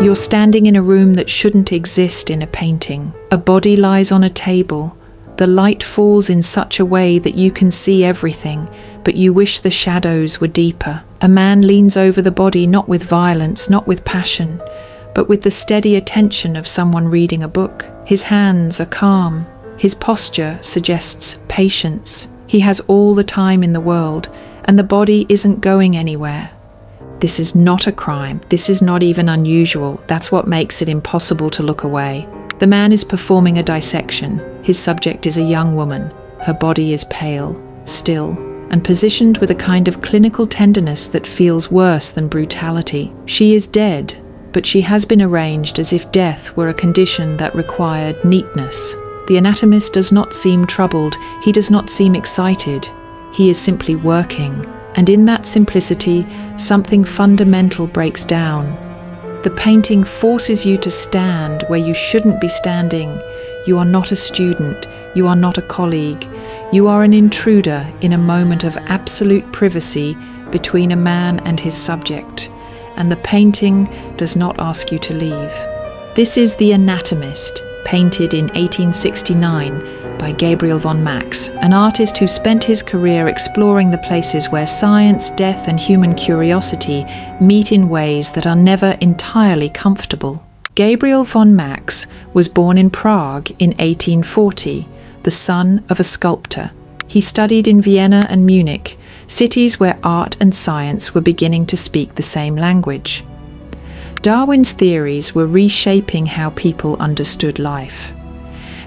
You're standing in a room that shouldn't exist in a painting. A body lies on a table. The light falls in such a way that you can see everything, but you wish the shadows were deeper. A man leans over the body not with violence, not with passion, but with the steady attention of someone reading a book. His hands are calm. His posture suggests patience. He has all the time in the world, and the body isn't going anywhere. This is not a crime. This is not even unusual. That's what makes it impossible to look away. The man is performing a dissection. His subject is a young woman. Her body is pale, still, and positioned with a kind of clinical tenderness that feels worse than brutality. She is dead, but she has been arranged as if death were a condition that required neatness. The anatomist does not seem troubled. He does not seem excited. He is simply working. And in that simplicity, something fundamental breaks down. The painting forces you to stand where you shouldn't be standing. You are not a student. You are not a colleague. You are an intruder in a moment of absolute privacy between a man and his subject. And the painting does not ask you to leave. This is The Anatomist, painted in 1869 by Gabriel von Max, an artist who spent his career exploring the places where science, death, and human curiosity meet in ways that are never entirely comfortable. Gabriel von Max was born in Prague in 1840, the son of a sculptor. He studied in Vienna and Munich, cities where art and science were beginning to speak the same language. Darwin's theories were reshaping how people understood life.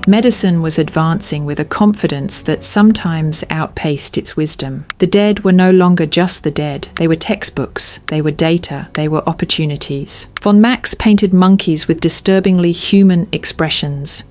Medicine was advancing with a confidence that sometimes outpaced its wisdom. The dead were no longer just the dead. They were textbooks, they were data, they were opportunities. Von Max painted monkeys with disturbingly human expressions.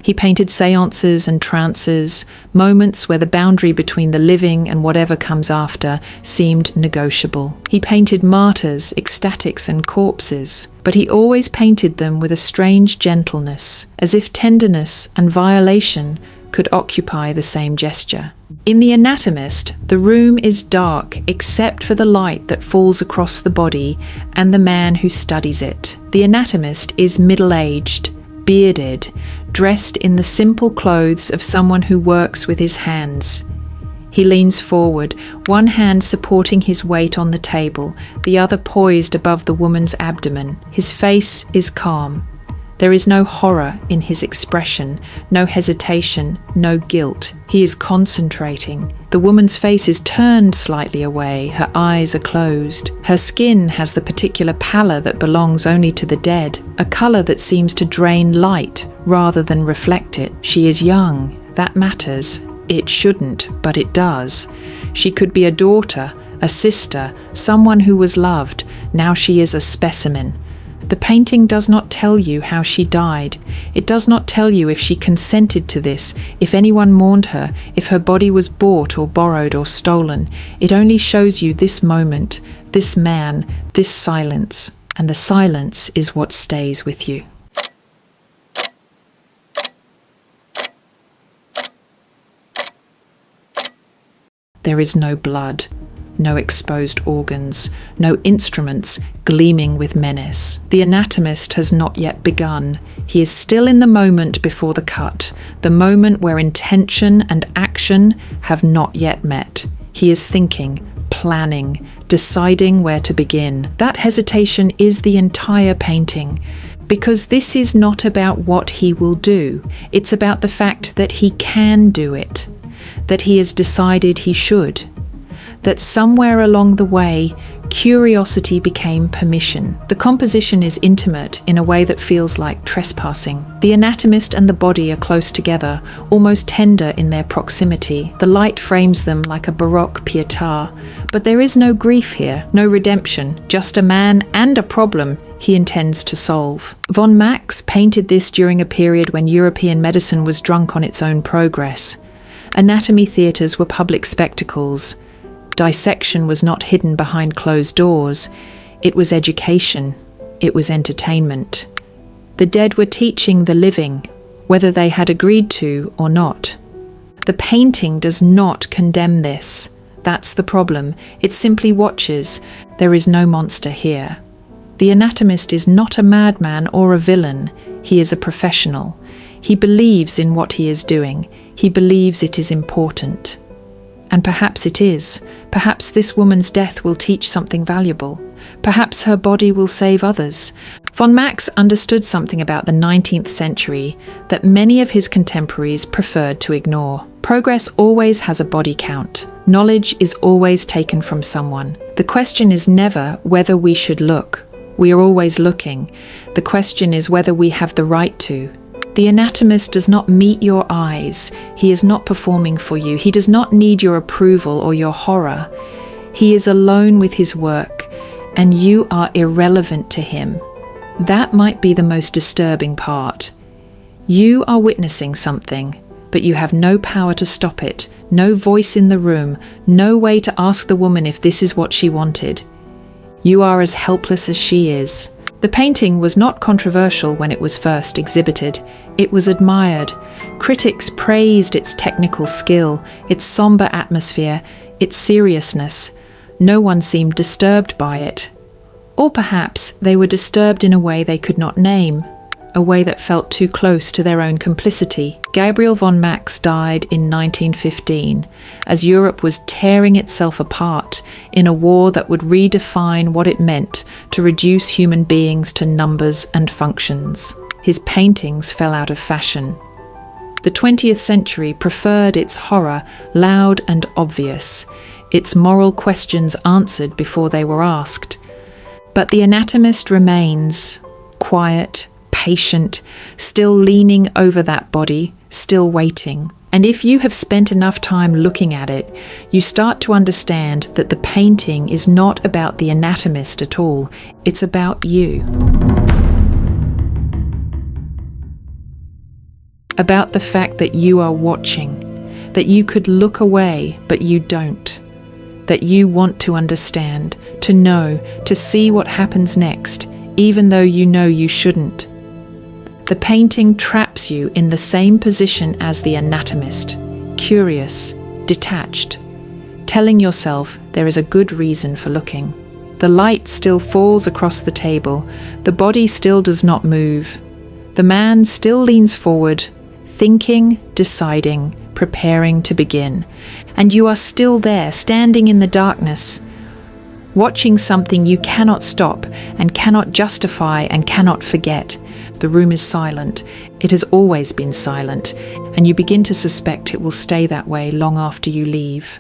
He painted seances and trances, moments where the boundary between the living and whatever comes after seemed negotiable. He painted martyrs, ecstatics, and corpses, but he always painted them with a strange gentleness, as if tenderness and violation could occupy the same gesture. In The Anatomist, the room is dark except for the light that falls across the body and the man who studies it. The anatomist is middle-aged, bearded, dressed in the simple clothes of someone who works with his hands. He leans forward, one hand supporting his weight on the table, the other poised above the woman's abdomen. His face is calm. There is no horror in his expression, no hesitation, no guilt. He is concentrating. The woman's face is turned slightly away, her eyes are closed. Her skin has the particular pallor that belongs only to the dead, a colour that seems to drain light rather than reflect it. She is young. That matters. It shouldn't, but it does. She could be a daughter, a sister, someone who was loved. Now she is a specimen. The painting does not tell you how she died. It does not tell you if she consented to this, if anyone mourned her, if her body was bought or borrowed or stolen. It only shows you this moment, this man, this silence. And the silence is what stays with you. There is no blood. No exposed organs, no instruments gleaming with menace. The anatomist has not yet begun. He is still in the moment before the cut, the moment where intention and action have not yet met. He is thinking, planning, deciding where to begin. That hesitation is the entire painting, because this is not about what he will do. It's about the fact that he can do it, that he has decided he should. That somewhere along the way, curiosity became permission. The composition is intimate in a way that feels like trespassing. The anatomist and the body are close together, almost tender in their proximity. The light frames them like a Baroque pietà. But there is no grief here, no redemption, just a man and a problem he intends to solve. Von Max painted this during a period when European medicine was drunk on its own progress. Anatomy theatres were public spectacles. Dissection was not hidden behind closed doors. It was education. It was entertainment. The dead were teaching the living, whether they had agreed to or not. The painting does not condemn this. That's the problem. It simply watches. There is no monster here. The anatomist is not a madman or a villain. He is a professional. He believes in what he is doing. He believes it is important. And perhaps it is. Perhaps this woman's death will teach something valuable. Perhaps her body will save others. Von Max understood something about the 19th century that many of his contemporaries preferred to ignore. Progress always has a body count. Knowledge is always taken from someone. The question is never whether we should look. We are always looking. The question is whether we have the right to. The anatomist does not meet your eyes. He is not performing for you. He does not need your approval or your horror. He is alone with his work, and you are irrelevant to him. That might be the most disturbing part. You are witnessing something, but you have no power to stop it, no voice in the room, no way to ask the woman if this is what she wanted. You are as helpless as she is. The painting was not controversial when it was first exhibited. It was admired. Critics praised its technical skill, its somber atmosphere, its seriousness. No one seemed disturbed by it. Or perhaps they were disturbed in a way they could not name, a way that felt too close to their own complicity. Gabriel von Max died in 1915, as Europe was tearing itself apart in a war that would redefine what it meant to reduce human beings to numbers and functions. His paintings fell out of fashion. The 20th century preferred its horror loud and obvious, its moral questions answered before they were asked. But the anatomist remains quiet, patient, still leaning over that body, still waiting. And if you have spent enough time looking at it, you start to understand that the painting is not about the anatomist at all. It's about you. About the fact that you are watching, that you could look away, but you don't. That you want to understand, to know, to see what happens next, even though you know you shouldn't. The painting traps you in the same position as the anatomist, curious, detached, telling yourself there is a good reason for looking. The light still falls across the table, the body still does not move. The man still leans forward, thinking, deciding, preparing to begin. And you are still there, standing in the darkness, watching something you cannot stop and cannot justify and cannot forget. The room is silent. It has always been silent, and you begin to suspect it will stay that way long after you leave.